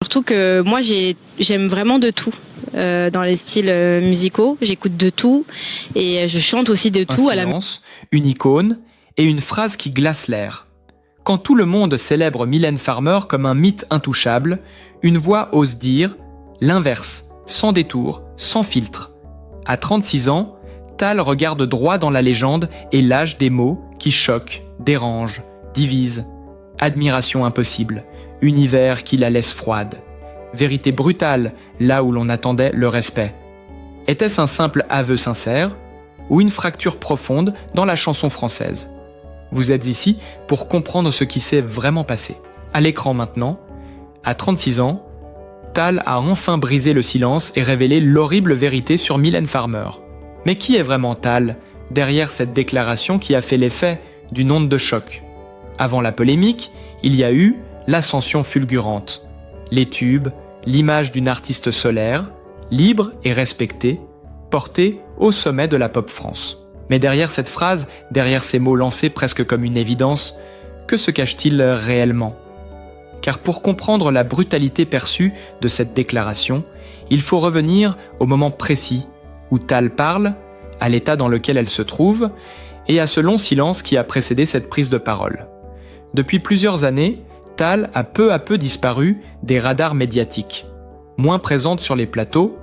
Surtout que moi j'aime vraiment de tout dans les styles musicaux, j'écoute de tout et je chante aussi de tout. Un silence, une icône et une phrase qui glace l'air. Quand tout le monde célèbre Mylène Farmer comme un mythe intouchable, une voix ose dire l'inverse, sans détour, sans filtre. À 36 ans, Tal regarde droit dans la légende et lâche des mots qui choquent, dérangent, divisent. Admiration impossible, univers qui la laisse froide. Vérité brutale là où l'on attendait le respect. Était-ce un simple aveu sincère ou une fracture profonde dans la chanson française? Vous êtes ici pour comprendre ce qui s'est vraiment passé. À l'écran maintenant, à 36 ans, Tal a enfin brisé le silence et révélé l'horrible vérité sur Mylène Farmer. Mais qui est vraiment Tal, derrière cette déclaration qui a fait l'effet d'une onde de choc? Avant la polémique, il y a eu l'ascension fulgurante, les tubes, l'image d'une artiste solaire, libre et respectée, portée au sommet de la pop France. Mais derrière cette phrase, derrière ces mots lancés presque comme une évidence, que se cache-t-il réellement? Car pour comprendre la brutalité perçue de cette déclaration, il faut revenir au moment précis où Tal parle, à l'état dans lequel elle se trouve, et à ce long silence qui a précédé cette prise de parole. Depuis plusieurs années, Tal a peu à peu disparu des radars médiatiques, moins présente sur les plateaux,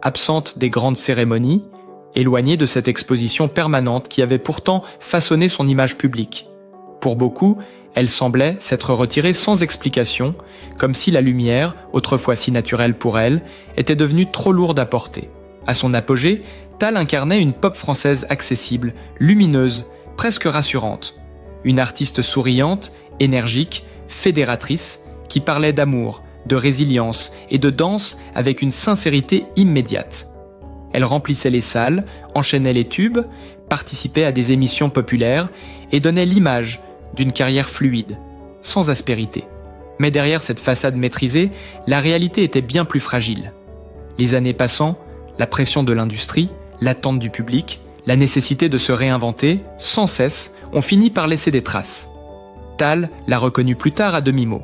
absente des grandes cérémonies, éloignée de cette exposition permanente qui avait pourtant façonné son image publique. Pour beaucoup, elle semblait s'être retirée sans explication, comme si la lumière, autrefois si naturelle pour elle, était devenue trop lourde à porter. À son apogée, Tal incarnait une pop française accessible, lumineuse, presque rassurante. Une artiste souriante, énergique, fédératrice, qui parlait d'amour, de résilience et de danse avec une sincérité immédiate. Elle remplissait les salles, enchaînait les tubes, participait à des émissions populaires et donnait l'image d'une carrière fluide, sans aspérité. Mais derrière cette façade maîtrisée, la réalité était bien plus fragile. Les années passant, la pression de l'industrie, l'attente du public, la nécessité de se réinventer, sans cesse, ont fini par laisser des traces. Tal l'a reconnu plus tard à demi-mot.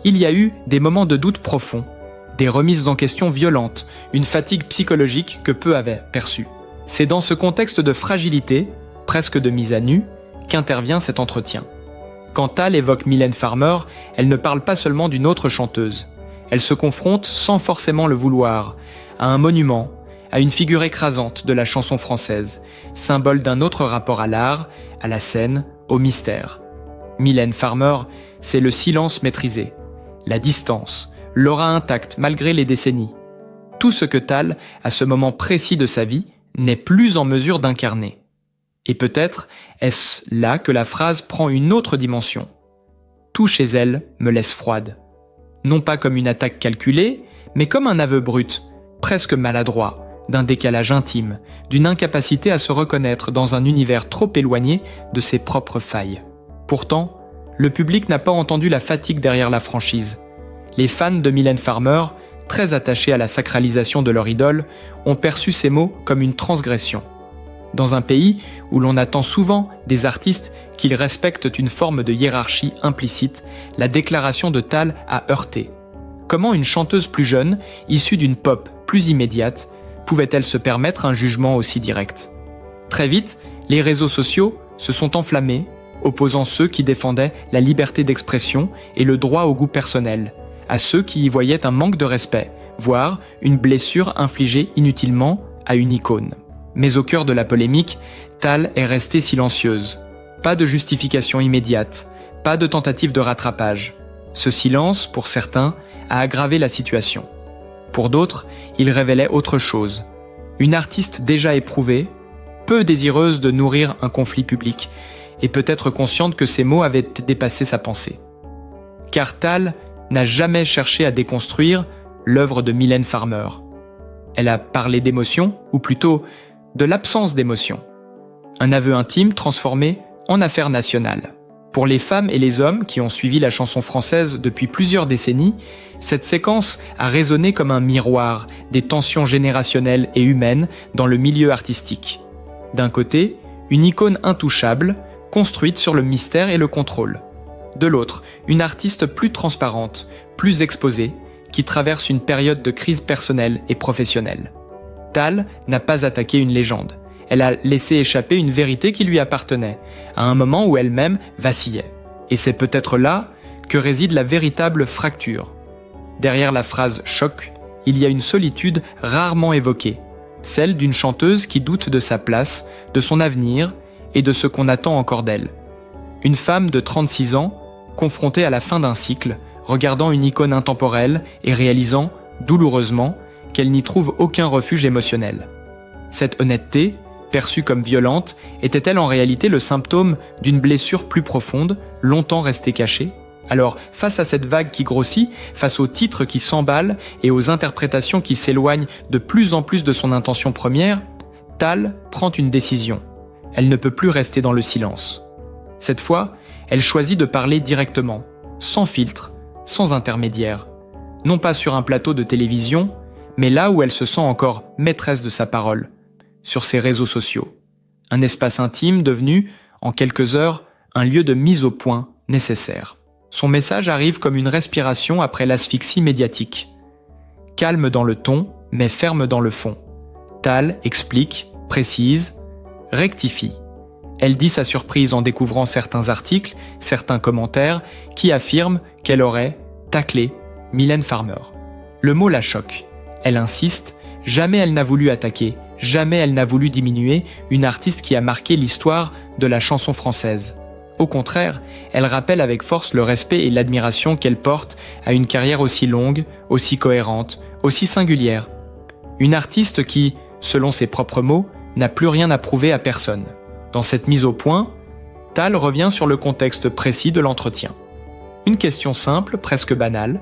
Il y a eu des moments de doute profond, des remises en question violentes, une fatigue psychologique que peu avaient perçue. C'est dans ce contexte de fragilité, presque de mise à nu, qu'intervient cet entretien. Quand Tal évoque Mylène Farmer, elle ne parle pas seulement d'une autre chanteuse. Elle se confronte, sans forcément le vouloir, à un monument, à une figure écrasante de la chanson française, symbole d'un autre rapport à l'art, à la scène, au mystère. Mylène Farmer, c'est le silence maîtrisé, la distance, l'aura intacte malgré les décennies. Tout ce que Tal, à ce moment précis de sa vie, n'est plus en mesure d'incarner. Et peut-être est-ce là que la phrase prend une autre dimension. Tout chez elle me laisse froide. Non pas comme une attaque calculée, mais comme un aveu brut, presque maladroit, d'un décalage intime, d'une incapacité à se reconnaître dans un univers trop éloigné de ses propres failles. Pourtant, le public n'a pas entendu la fatigue derrière la franchise. Les fans de Mylène Farmer, très attachés à la sacralisation de leur idole, ont perçu ces mots comme une transgression. Dans un pays où l'on attend souvent des artistes qu'ils respectent une forme de hiérarchie implicite, la déclaration de Tal a heurté. Comment une chanteuse plus jeune, issue d'une pop plus immédiate, pouvait-elle se permettre un jugement aussi direct? Très vite, les réseaux sociaux se sont enflammés, opposant ceux qui défendaient la liberté d'expression et le droit au goût personnel, à ceux qui y voyaient un manque de respect, voire une blessure infligée inutilement à une icône. Mais au cœur de la polémique, Tal est restée silencieuse. Pas de justification immédiate, pas de tentative de rattrapage. Ce silence, pour certains, a aggravé la situation. Pour d'autres, il révélait autre chose. Une artiste déjà éprouvée, peu désireuse de nourrir un conflit public, et peut-être consciente que ses mots avaient dépassé sa pensée. Car Tal n'a jamais cherché à déconstruire l'œuvre de Mylène Farmer. Elle a parlé d'émotion, ou plutôt de l'absence d'émotion. Un aveu intime transformé en affaire nationale. Pour les femmes et les hommes qui ont suivi la chanson française depuis plusieurs décennies, cette séquence a résonné comme un miroir des tensions générationnelles et humaines dans le milieu artistique. D'un côté, une icône intouchable, construite sur le mystère et le contrôle. De l'autre, une artiste plus transparente, plus exposée, qui traverse une période de crise personnelle et professionnelle. Tal n'a pas attaqué une légende. Elle a laissé échapper une vérité qui lui appartenait, à un moment où elle-même vacillait. Et c'est peut-être là que réside la véritable fracture. Derrière la phrase « choc », il y a une solitude rarement évoquée, celle d'une chanteuse qui doute de sa place, de son avenir et de ce qu'on attend encore d'elle. Une femme de 36 ans, confrontée à la fin d'un cycle, regardant une icône intemporelle et réalisant, douloureusement, qu'elle n'y trouve aucun refuge émotionnel. Cette honnêteté, perçue comme violente, était-elle en réalité le symptôme d'une blessure plus profonde, longtemps restée cachée ? Alors, face à cette vague qui grossit, face aux titres qui s'emballent et aux interprétations qui s'éloignent de plus en plus de son intention première, Tal prend une décision. Elle ne peut plus rester dans le silence. Cette fois, elle choisit de parler directement, sans filtre, sans intermédiaire. Non pas sur un plateau de télévision, mais là où elle se sent encore maîtresse de sa parole, sur ses réseaux sociaux. Un espace intime devenu, en quelques heures, un lieu de mise au point nécessaire. Son message arrive comme une respiration après l'asphyxie médiatique. Calme dans le ton, mais ferme dans le fond. Tal explique, précise, rectifie. Elle dit sa surprise en découvrant certains articles, certains commentaires, qui affirment qu'elle aurait taclé Mylène Farmer. Le mot la choque. Elle insiste, jamais elle n'a voulu attaquer, jamais elle n'a voulu diminuer une artiste qui a marqué l'histoire de la chanson française. Au contraire, elle rappelle avec force le respect et l'admiration qu'elle porte à une carrière aussi longue, aussi cohérente, aussi singulière. Une artiste qui, selon ses propres mots, n'a plus rien à prouver à personne. Dans cette mise au point, Tal revient sur le contexte précis de l'entretien. Une question simple, presque banale.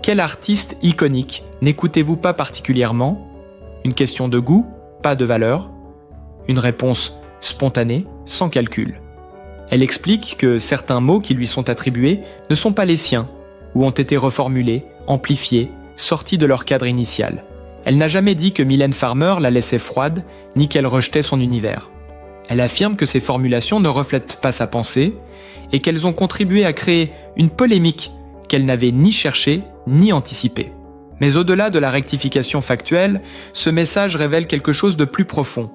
Quel artiste iconique n'écoutez-vous pas particulièrement ? Une question de goût, pas de valeur. Une réponse spontanée, sans calcul. Elle explique que certains mots qui lui sont attribués ne sont pas les siens, ou ont été reformulés, amplifiés, sortis de leur cadre initial. Elle n'a jamais dit que Mylène Farmer la laissait froide, ni qu'elle rejetait son univers. Elle affirme que ces formulations ne reflètent pas sa pensée, et qu'elles ont contribué à créer une polémique qu'elle n'avait ni cherchée, ni anticipée. Mais au-delà de la rectification factuelle, ce message révèle quelque chose de plus profond.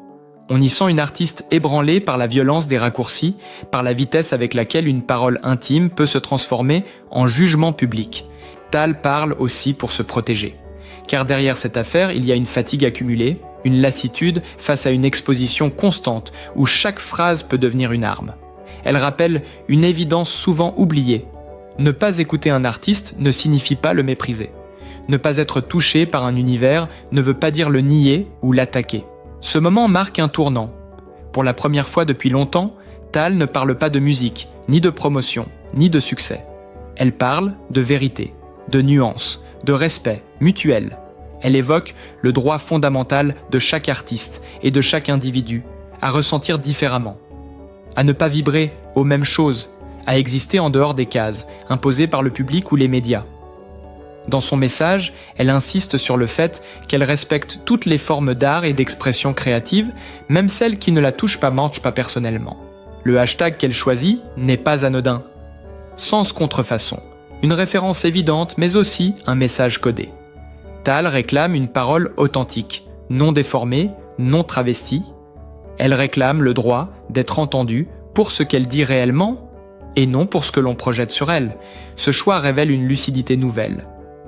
On y sent une artiste ébranlée par la violence des raccourcis, par la vitesse avec laquelle une parole intime peut se transformer en jugement public. Tal parle aussi pour se protéger. Car derrière cette affaire, il y a une fatigue accumulée, une lassitude face à une exposition constante où chaque phrase peut devenir une arme. Elle rappelle une évidence souvent oubliée. Ne pas écouter un artiste ne signifie pas le mépriser. Ne pas être touché par un univers ne veut pas dire le nier ou l'attaquer. Ce moment marque un tournant. Pour la première fois depuis longtemps, Tal ne parle pas de musique, ni de promotion, ni de succès. Elle parle de vérité, de nuance, de respect mutuel. Elle évoque le droit fondamental de chaque artiste et de chaque individu à ressentir différemment, à ne pas vibrer aux mêmes choses, à exister en dehors des cases imposées par le public ou les médias. Dans son message, elle insiste sur le fait qu'elle respecte toutes les formes d'art et d'expression créative, même celles qui ne la touchent pas personnellement. Le hashtag qu'elle choisit n'est pas anodin. Sens contrefaçon, une référence évidente mais aussi un message codé. Tal réclame une parole authentique, non déformée, non travestie. Elle réclame le droit d'être entendue pour ce qu'elle dit réellement et non pour ce que l'on projette sur elle. Ce choix révèle une lucidité nouvelle.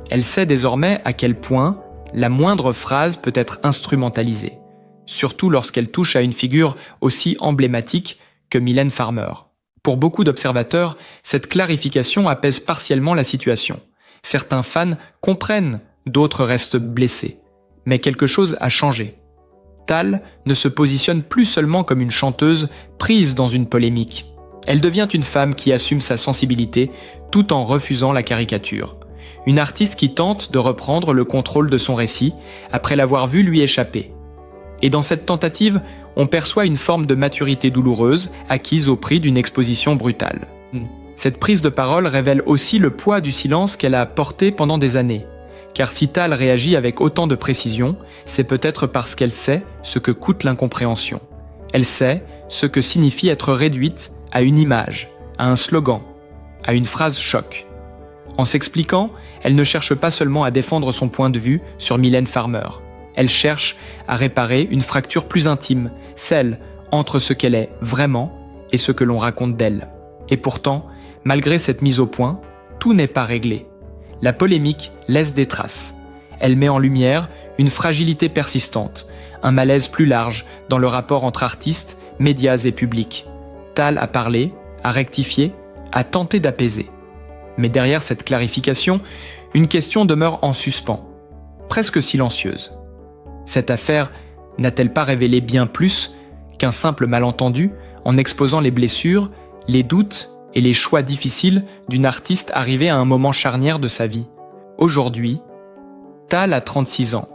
Elle sait désormais à quel point la moindre phrase peut être instrumentalisée, surtout lorsqu'elle touche à une figure aussi emblématique que Mylène Farmer. Pour beaucoup d'observateurs, cette clarification apaise partiellement la situation. Certains fans comprennent, d'autres restent blessés. Mais quelque chose a changé. Tal ne se positionne plus seulement comme une chanteuse prise dans une polémique. Elle devient une femme qui assume sa sensibilité tout en refusant la caricature. Une artiste qui tente de reprendre le contrôle de son récit après l'avoir vu lui échapper. Et dans cette tentative, on perçoit une forme de maturité douloureuse acquise au prix d'une exposition brutale. Cette prise de parole révèle aussi le poids du silence qu'elle a porté pendant des années. Car si Tal réagit avec autant de précision, c'est peut-être parce qu'elle sait ce que coûte l'incompréhension. Elle sait ce que signifie être réduite à une image, à un slogan, à une phrase choc. En s'expliquant, elle ne cherche pas seulement à défendre son point de vue sur Mylène Farmer. Elle cherche à réparer une fracture plus intime, celle entre ce qu'elle est vraiment et ce que l'on raconte d'elle. Et pourtant, malgré cette mise au point, tout n'est pas réglé. La polémique laisse des traces. Elle met en lumière une fragilité persistante, un malaise plus large dans le rapport entre artistes, médias et public. Tal a parlé, a rectifié, a tenté d'apaiser. Mais derrière cette clarification, une question demeure en suspens, presque silencieuse. Cette affaire n'a-t-elle pas révélé bien plus qu'un simple malentendu en exposant les blessures, les doutes et les choix difficiles d'une artiste arrivée à un moment charnière de sa vie? Aujourd'hui, Tal a 36 ans.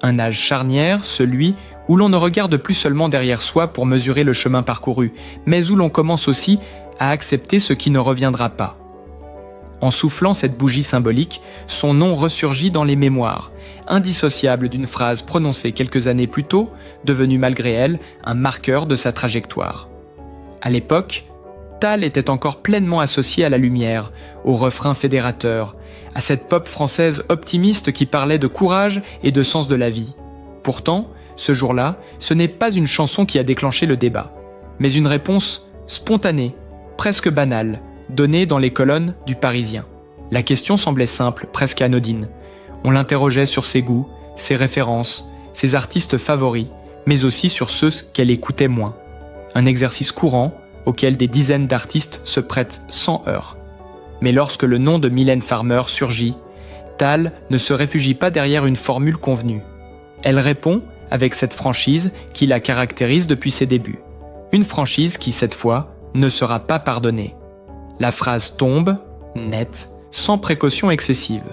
Un âge charnière, celui où l'on ne regarde plus seulement derrière soi pour mesurer le chemin parcouru, mais où l'on commence aussi à accepter ce qui ne reviendra pas. En soufflant cette bougie symbolique, son nom ressurgit dans les mémoires, indissociable d'une phrase prononcée quelques années plus tôt, devenue malgré elle un marqueur de sa trajectoire. À l'époque, Tal était encore pleinement associé à la lumière, au refrain fédérateur, à cette pop française optimiste qui parlait de courage et de sens de la vie. Pourtant, ce jour-là, ce n'est pas une chanson qui a déclenché le débat, mais une réponse spontanée, presque banale, donnée dans les colonnes du Parisien. La question semblait simple, presque anodine. On l'interrogeait sur ses goûts, ses références, ses artistes favoris, mais aussi sur ceux qu'elle écoutait moins. Un exercice courant auquel des dizaines d'artistes se prêtent sans heurts. Mais lorsque le nom de Mylène Farmer surgit, Tal ne se réfugie pas derrière une formule convenue. Elle répond avec cette franchise qui la caractérise depuis ses débuts. Une franchise qui, cette fois, ne sera pas pardonnée. La phrase tombe, nette, sans précaution excessive.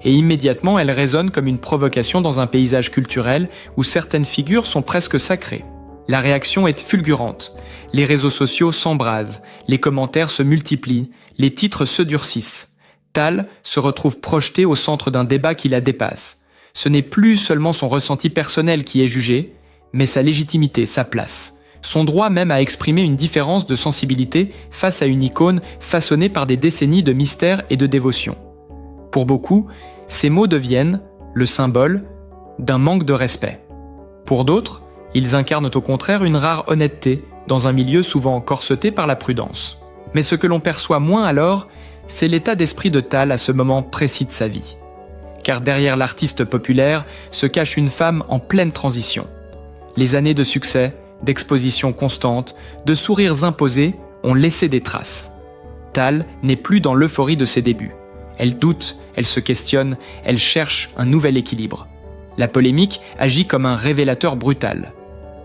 Et immédiatement, elle résonne comme une provocation dans un paysage culturel où certaines figures sont presque sacrées. La réaction est fulgurante. Les réseaux sociaux s'embrasent, les commentaires se multiplient, les titres se durcissent. Tal se retrouve projeté au centre d'un débat qui la dépasse. Ce n'est plus seulement son ressenti personnel qui est jugé, mais sa légitimité, sa place. Son droit même à exprimer une différence de sensibilité face à une icône façonnée par des décennies de mystère et de dévotion. Pour beaucoup, ces mots deviennent le symbole d'un manque de respect. Pour d'autres, ils incarnent au contraire une rare honnêteté dans un milieu souvent corseté par la prudence. Mais ce que l'on perçoit moins alors, c'est l'état d'esprit de Tal à ce moment précis de sa vie. Car derrière l'artiste populaire se cache une femme en pleine transition. Les années de succès, d'expositions constantes, de sourires imposés ont laissé des traces. Tal n'est plus dans l'euphorie de ses débuts. Elle doute, elle se questionne, elle cherche un nouvel équilibre. La polémique agit comme un révélateur brutal.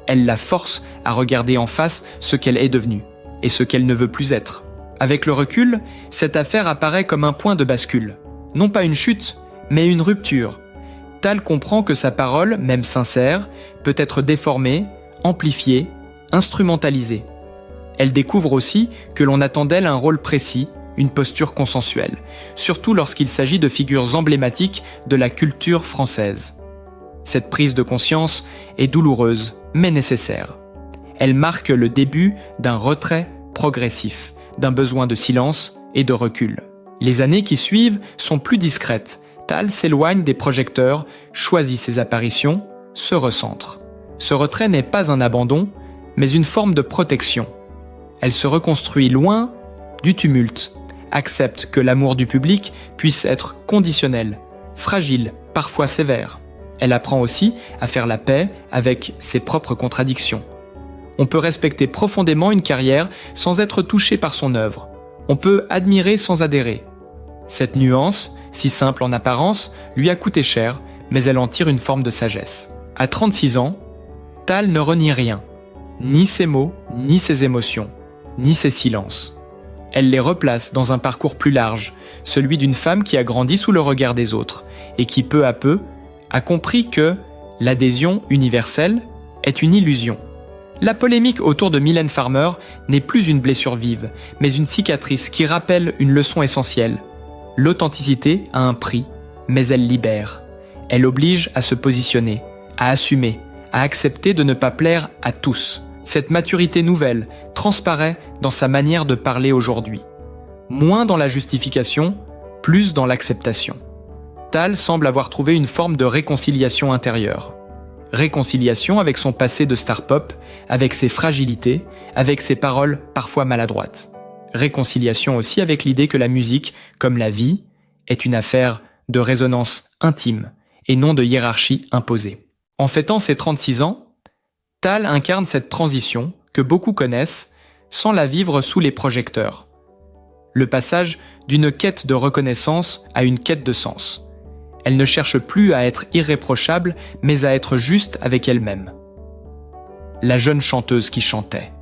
Elle la force à regarder en face ce qu'elle est devenue et ce qu'elle ne veut plus être. Avec le recul, cette affaire apparaît comme un point de bascule. Non pas une chute, mais une rupture. Tal comprend que sa parole, même sincère, peut être déformée, amplifiée, instrumentalisée. Elle découvre aussi que l'on attend d'elle un rôle précis, une posture consensuelle, surtout lorsqu'il s'agit de figures emblématiques de la culture française. Cette prise de conscience est douloureuse, mais nécessaire. Elle marque le début d'un retrait progressif, d'un besoin de silence et de recul. Les années qui suivent sont plus discrètes. Tal s'éloigne des projecteurs, choisit ses apparitions, se recentre. Ce retrait n'est pas un abandon, mais une forme de protection. Elle se reconstruit loin du tumulte, accepte que l'amour du public puisse être conditionnel, fragile, parfois sévère. Elle apprend aussi à faire la paix avec ses propres contradictions. On peut respecter profondément une carrière sans être touché par son œuvre. On peut admirer sans adhérer. Cette nuance, si simple en apparence, lui a coûté cher, mais elle en tire une forme de sagesse. À 36 ans, Tal ne renie rien, ni ses mots, ni ses émotions, ni ses silences. Elle les replace dans un parcours plus large, celui d'une femme qui a grandi sous le regard des autres et qui, peu à peu, a compris que l'adhésion universelle est une illusion. La polémique autour de Mylène Farmer n'est plus une blessure vive, mais une cicatrice qui rappelle une leçon essentielle. L'authenticité a un prix, mais elle libère. Elle oblige à se positionner, à assumer, à accepter de ne pas plaire à tous. Cette maturité nouvelle transparaît dans sa manière de parler aujourd'hui. Moins dans la justification, plus dans l'acceptation. Tal semble avoir trouvé une forme de réconciliation intérieure. Réconciliation avec son passé de star pop, avec ses fragilités, avec ses paroles parfois maladroites. Réconciliation aussi avec l'idée que la musique, comme la vie, est une affaire de résonance intime et non de hiérarchie imposée. En fêtant ses 36 ans, Tal incarne cette transition que beaucoup connaissent sans la vivre sous les projecteurs. Le passage d'une quête de reconnaissance à une quête de sens. Elle ne cherche plus à être irréprochable, mais à être juste avec elle-même. La jeune chanteuse qui chantait.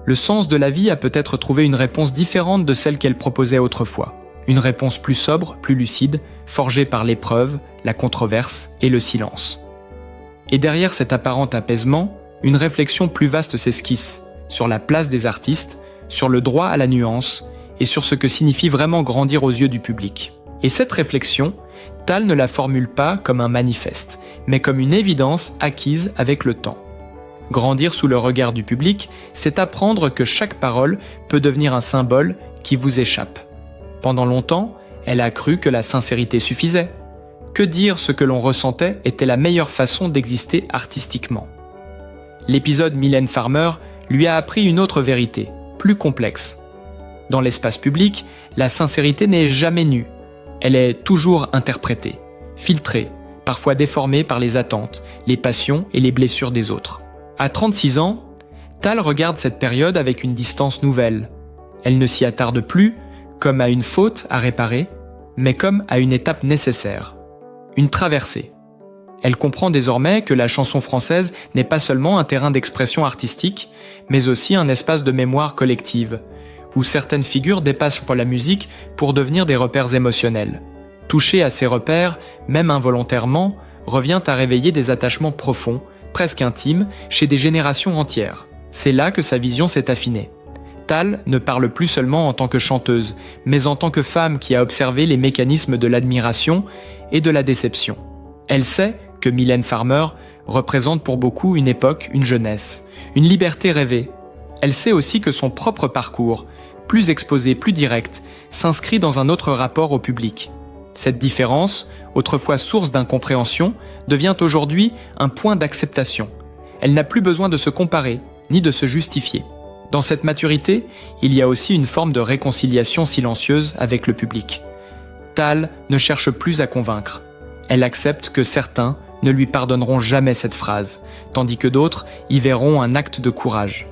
Le sens de la vie a peut-être trouvé une réponse différente de celle qu'elle proposait autrefois. Une réponse plus sobre, plus lucide, forgée par l'épreuve, la controverse et le silence. Et derrière cet apparent apaisement, une réflexion plus vaste s'esquisse sur la place des artistes, sur le droit à la nuance et sur ce que signifie vraiment grandir aux yeux du public. Et cette réflexion, Tal ne la formule pas comme un manifeste, mais comme une évidence acquise avec le temps. Grandir sous le regard du public, c'est apprendre que chaque parole peut devenir un symbole qui vous échappe. Pendant longtemps, elle a cru que la sincérité suffisait, que dire ce que l'on ressentait était la meilleure façon d'exister artistiquement. L'épisode Mylène Farmer lui a appris une autre vérité, plus complexe. Dans l'espace public, la sincérité n'est jamais nue. Elle est toujours interprétée, filtrée, parfois déformée par les attentes, les passions et les blessures des autres. À 36 ans, Tal regarde cette période avec une distance nouvelle. Elle ne s'y attarde plus comme à une faute à réparer, mais comme à une étape nécessaire. Une traversée. Elle comprend désormais que la chanson française n'est pas seulement un terrain d'expression artistique, mais aussi un espace de mémoire collective, où certaines figures dépassent la musique pour devenir des repères émotionnels. Toucher à ces repères, même involontairement, revient à réveiller des attachements profonds, presque intimes, chez des générations entières. C'est là que sa vision s'est affinée. Tal ne parle plus seulement en tant que chanteuse, mais en tant que femme qui a observé les mécanismes de l'admiration et de la déception. Elle sait que Mylène Farmer représente pour beaucoup une époque, une jeunesse, une liberté rêvée. Elle sait aussi que son propre parcours, plus exposé, plus direct, s'inscrit dans un autre rapport au public. Cette différence, autrefois source d'incompréhension, devient aujourd'hui un point d'acceptation. Elle n'a plus besoin de se comparer, ni de se justifier. Dans cette maturité, il y a aussi une forme de réconciliation silencieuse avec le public. Tal ne cherche plus à convaincre. Elle accepte que certains ne lui pardonneront jamais cette phrase, tandis que d'autres y verront un acte de courage.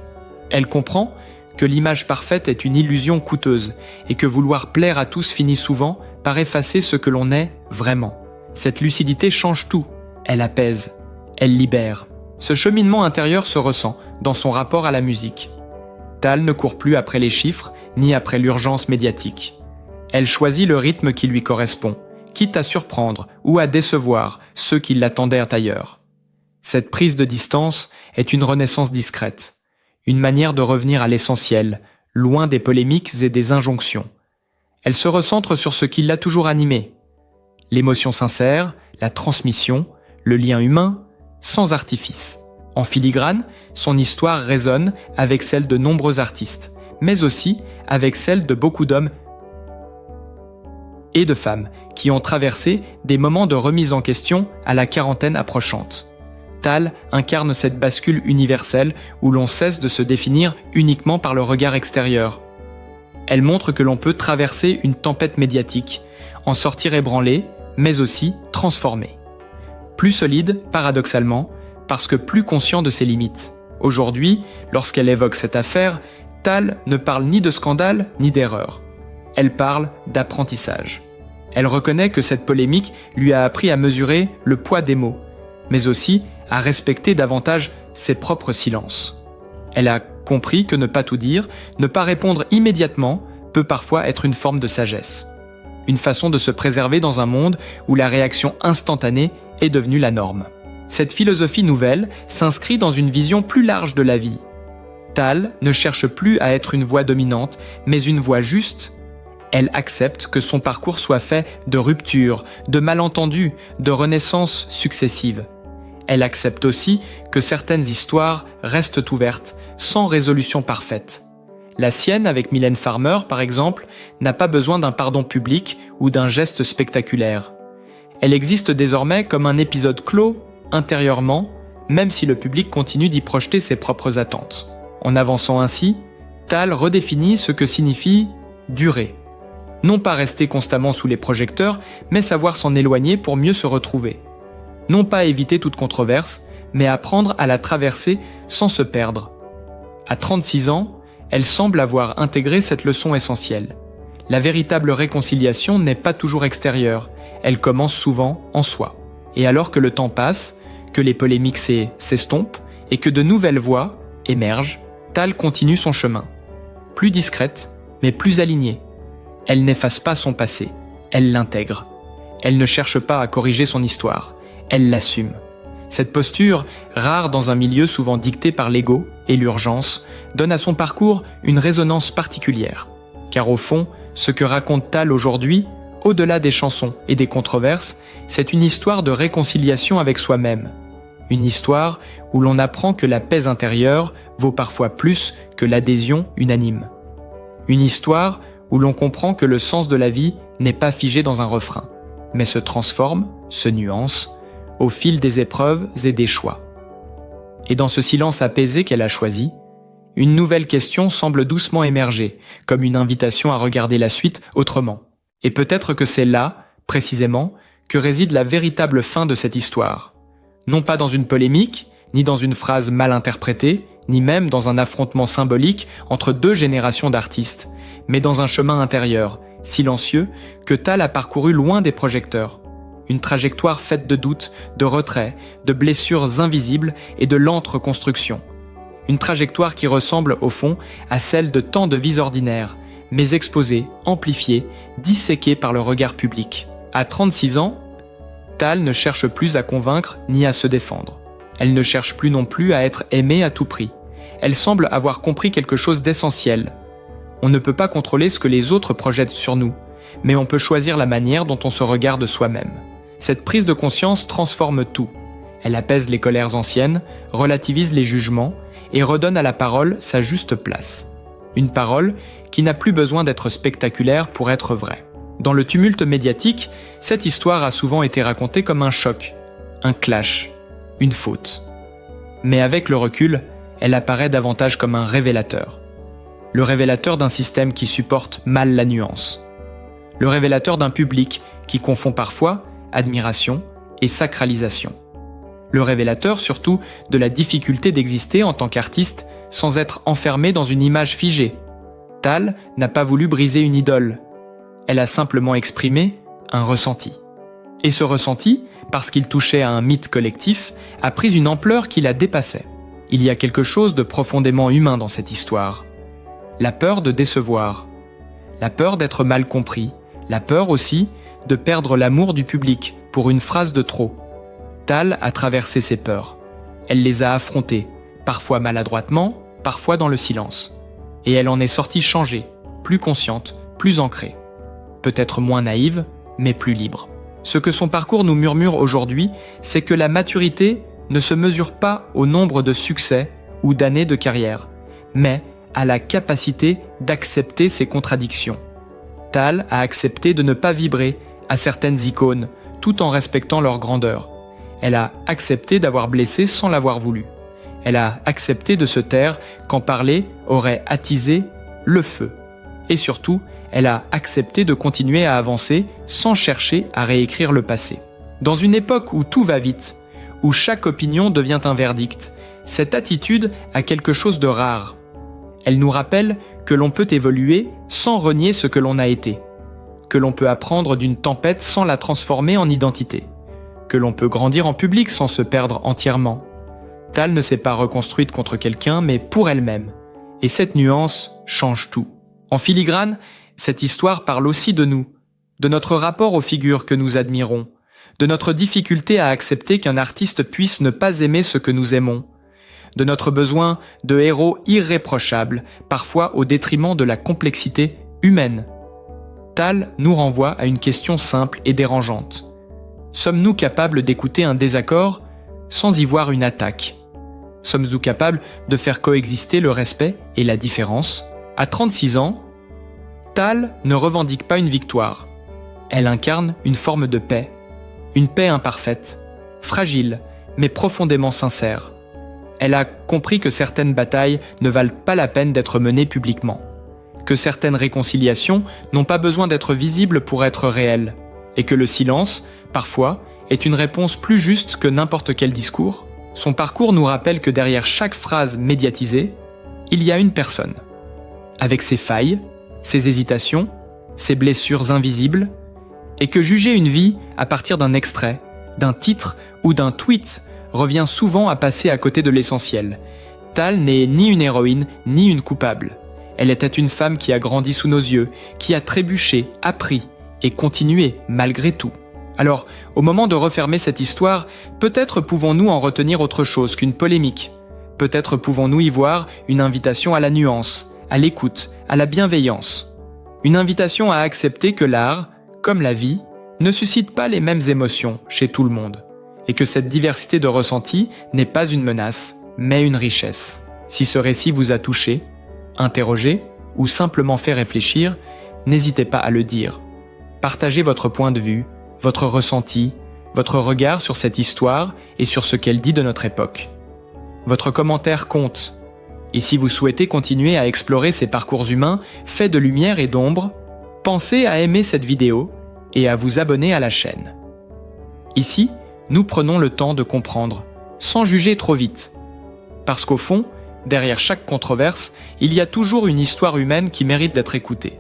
Elle comprend que l'image parfaite est une illusion coûteuse et que vouloir plaire à tous finit souvent par effacer ce que l'on est vraiment. Cette lucidité change tout. Elle apaise. Elle libère. Ce cheminement intérieur se ressent dans son rapport à la musique. Tal ne court plus après les chiffres ni après l'urgence médiatique. Elle choisit le rythme qui lui correspond, quitte à surprendre ou à décevoir ceux qui l'attendaient ailleurs. Cette prise de distance est une renaissance discrète, une manière de revenir à l'essentiel, loin des polémiques et des injonctions. Elle se recentre sur ce qui l'a toujours animée. L'émotion sincère, la transmission, le lien humain, sans artifice. En filigrane, son histoire résonne avec celle de nombreux artistes, mais aussi avec celle de beaucoup d'hommes et de femmes qui ont traversé des moments de remise en question à la quarantaine approchante. Tal incarne cette bascule universelle où l'on cesse de se définir uniquement par le regard extérieur. Elle montre que l'on peut traverser une tempête médiatique, en sortir ébranlé, mais aussi transformé. Plus solide, paradoxalement, parce que plus conscient de ses limites. Aujourd'hui, lorsqu'elle évoque cette affaire, Tal ne parle ni de scandale ni d'erreur. Elle parle d'apprentissage. Elle reconnaît que cette polémique lui a appris à mesurer le poids des mots, mais aussi à respecter davantage ses propres silences. Elle a compris que ne pas tout dire, ne pas répondre immédiatement, peut parfois être une forme de sagesse. Une façon de se préserver dans un monde où la réaction instantanée est devenue la norme. Cette philosophie nouvelle s'inscrit dans une vision plus large de la vie. Tal ne cherche plus à être une voix dominante, mais une voix juste. Elle accepte que son parcours soit fait de ruptures, de malentendus, de renaissances successives. Elle accepte aussi que certaines histoires restent ouvertes, sans résolution parfaite. La sienne, avec Mylène Farmer par exemple, n'a pas besoin d'un pardon public ou d'un geste spectaculaire. Elle existe désormais comme un épisode clos, intérieurement, même si le public continue d'y projeter ses propres attentes. En avançant ainsi, Tal redéfinit ce que signifie durer. Non pas rester constamment sous les projecteurs, mais savoir s'en éloigner pour mieux se retrouver. Non pas éviter toute controverse, mais apprendre à la traverser sans se perdre. À 36 ans, elle semble avoir intégré cette leçon essentielle. La véritable réconciliation n'est pas toujours extérieure, elle commence souvent en soi. Et alors que le temps passe, que les polémiques s'estompent et que de nouvelles voix émergent, Tal continue son chemin. Plus discrète, mais plus alignée. Elle n'efface pas son passé, elle l'intègre. Elle ne cherche pas à corriger son histoire, elle l'assume. Cette posture, rare dans un milieu souvent dicté par l'ego et l'urgence, donne à son parcours une résonance particulière. Car au fond, ce que raconte Tal aujourd'hui, au-delà des chansons et des controverses, c'est une histoire de réconciliation avec soi-même. Une histoire où l'on apprend que la paix intérieure vaut parfois plus que l'adhésion unanime. Une histoire où l'on comprend que le sens de la vie n'est pas figé dans un refrain, mais se transforme, se nuance, au fil des épreuves et des choix. Et dans ce silence apaisé qu'elle a choisi, une nouvelle question semble doucement émerger, comme une invitation à regarder la suite autrement. Et peut-être que c'est là, précisément, que réside la véritable fin de cette histoire. Non pas dans une polémique, ni dans une phrase mal interprétée, ni même dans un affrontement symbolique entre deux générations d'artistes, mais dans un chemin intérieur, silencieux, que Tal a parcouru loin des projecteurs. Une trajectoire faite de doutes, de retraits, de blessures invisibles et de lente reconstruction. Une trajectoire qui ressemble, au fond, à celle de tant de vies ordinaires, mais exposées, amplifiées, disséquées par le regard public. À 36 ans, Tal ne cherche plus à convaincre ni à se défendre. Elle ne cherche plus non plus à être aimée à tout prix. Elle semble avoir compris quelque chose d'essentiel. On ne peut pas contrôler ce que les autres projettent sur nous, mais on peut choisir la manière dont on se regarde soi-même. Cette prise de conscience transforme tout. Elle apaise les colères anciennes, relativise les jugements et redonne à la parole sa juste place. Une parole qui n'a plus besoin d'être spectaculaire pour être vraie. Dans le tumulte médiatique, cette histoire a souvent été racontée comme un choc, un clash, une faute. Mais avec le recul, elle apparaît davantage comme un révélateur. Le révélateur d'un système qui supporte mal la nuance. Le révélateur d'un public qui confond parfois admiration et sacralisation. Le révélateur surtout de la difficulté d'exister en tant qu'artiste sans être enfermé dans une image figée. Tal n'a pas voulu briser une idole. Elle a simplement exprimé un ressenti. Et ce ressenti, parce qu'il touchait à un mythe collectif, a pris une ampleur qui la dépassait. Il y a quelque chose de profondément humain dans cette histoire. La peur de décevoir, la peur d'être mal compris, la peur aussi de perdre l'amour du public pour une phrase de trop. Tal a traversé ces peurs. Elle les a affrontées, parfois maladroitement, parfois dans le silence. Et elle en est sortie changée, plus consciente, plus ancrée. Peut-être moins naïve, mais plus libre. Ce que son parcours nous murmure aujourd'hui, c'est que la maturité ne se mesure pas au nombre de succès ou d'années de carrière, mais à la capacité d'accepter ses contradictions. Tal a accepté de ne pas vibrer à certaines icônes, tout en respectant leur grandeur. Elle a accepté d'avoir blessé sans l'avoir voulu. Elle a accepté de se taire quand parler aurait attisé le feu. Et surtout, elle a accepté de continuer à avancer sans chercher à réécrire le passé. Dans une époque où tout va vite, où chaque opinion devient un verdict, cette attitude a quelque chose de rare. Elle nous rappelle que l'on peut évoluer sans renier ce que l'on a été, que l'on peut apprendre d'une tempête sans la transformer en identité, que l'on peut grandir en public sans se perdre entièrement. Tal ne s'est pas reconstruite contre quelqu'un, mais pour elle-même. Et cette nuance change tout. En filigrane, cette histoire parle aussi de nous, de notre rapport aux figures que nous admirons, de notre difficulté à accepter qu'un artiste puisse ne pas aimer ce que nous aimons, de notre besoin de héros irréprochables, parfois au détriment de la complexité humaine. Tal nous renvoie à une question simple et dérangeante. Sommes-nous capables d'écouter un désaccord sans y voir une attaque ? Sommes-nous capables de faire coexister le respect et la différence ? À 36 ans, Tal ne revendique pas une victoire. Elle incarne une forme de paix. Une paix imparfaite, fragile, mais profondément sincère. Elle a compris que certaines batailles ne valent pas la peine d'être menées publiquement, que certaines réconciliations n'ont pas besoin d'être visibles pour être réelles, et que le silence, parfois, est une réponse plus juste que n'importe quel discours. Son parcours nous rappelle que derrière chaque phrase médiatisée, il y a une personne, avec ses failles, ses hésitations, ses blessures invisibles, et que juger une vie à partir d'un extrait, d'un titre ou d'un tweet revient souvent à passer à côté de l'essentiel. Tal n'est ni une héroïne, ni une coupable. Elle était une femme qui a grandi sous nos yeux, qui a trébuché, appris et continué malgré tout. Alors, au moment de refermer cette histoire, peut-être pouvons-nous en retenir autre chose qu'une polémique. Peut-être pouvons-nous y voir une invitation à la nuance, à l'écoute, à la bienveillance. Une invitation à accepter que l'art, comme la vie, ne suscite pas les mêmes émotions chez tout le monde, et que cette diversité de ressentis n'est pas une menace, mais une richesse. Si ce récit vous a touché, interrogé ou simplement fait réfléchir, n'hésitez pas à le dire. Partagez votre point de vue, votre ressenti, votre regard sur cette histoire et sur ce qu'elle dit de notre époque. Votre commentaire compte. Et si vous souhaitez continuer à explorer ces parcours humains faits de lumière et d'ombre, pensez à aimer cette vidéo et à vous abonner à la chaîne. Ici, nous prenons le temps de comprendre, sans juger trop vite. Parce qu'au fond, derrière chaque controverse, il y a toujours une histoire humaine qui mérite d'être écoutée.